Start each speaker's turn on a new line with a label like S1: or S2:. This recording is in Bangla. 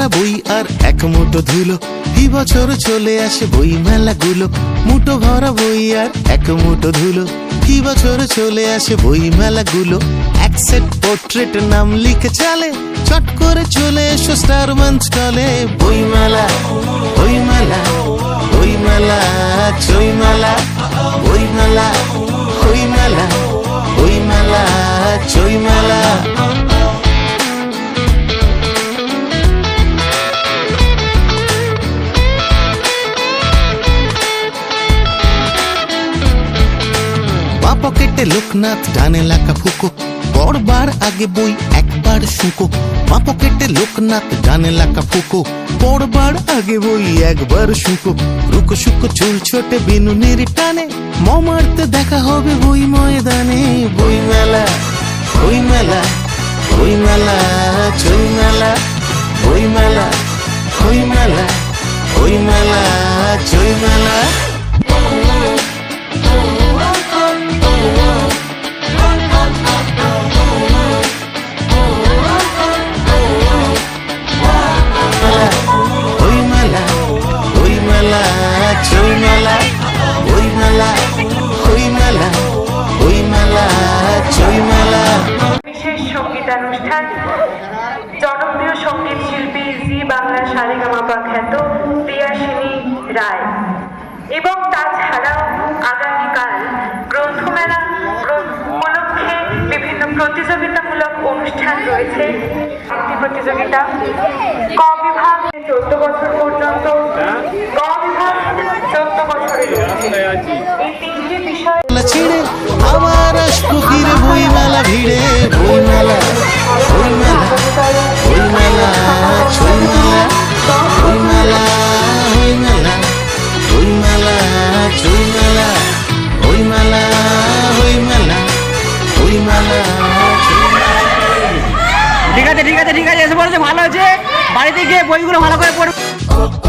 S1: মেলা বই আর এক মুঠো ধুলো, এই বছর চলে আসে বই মেলাগুলো। মুঠো ভরা বই আর এক মুঠো ধুলো, এই বছর চলে আসে বই মেলাগুলো। এক সেট পোর্ট্রেট নাম লিখে চালে, চট করে চলে এসো স্টার মঞ্চ স্টলে। বই মেলা, বই মেলা, বই মেলা, চই মেলা, বই মেলা, বই মেলা, বই মেলা, চই মেলা। পকেটে লোকনাথ, ডানে লাকা ফুকো, পড়বার আগে বই একবার শুকো। মা পকেটে লোকনাথ, ডানে লাকা ফুকো, পড়বার আগে বই একবার শুকো। রুকো শুকো চুল ছোটে বিনুনির টানে, মারতে দেখা হবে বই ময়দানে। বই মেলা, বই মেলা, বই মেলা, চই মেলা, বই মেলা, বই মেলা, বই মেলা, চই মেলা।
S2: বিশেষ সঙ্গীতানুষ্ঠান জনপ্রিয় সঙ্গীত শিল্পী জি বাংলা সারেগামাপা খ্যাত প্রিয়াসিনী রায় এবং তাছাড়াও আগামীকাল গ্রন্থমেলা উপলক্ষে বিভিন্ন প্রতিযোগিতামূলক অনুষ্ঠান রয়েছে। একটি প্রতিযোগিতা ক বিভাগ 14 বছর পর্যন্ত, গ বিভাগ 14 বছরের এই তিনটি বিষয়
S1: ছিড়ে আবার আসবো ফিরে বই মেলা ভিড়ে। বই মেলা, বই মেলা, বই মেলা, ছই মেলা, বই মেলা, বই মেলা, বই মেলা, ছই মেলা, বই মেলা, বই মেলা, বই মেলা।
S3: ঠিক আছে ঠিক আছে ঠিক আছে, এসে বলেছে ভালো হয়েছে, বাড়িতে গিয়ে বইগুলো ভালো করে পড়বে।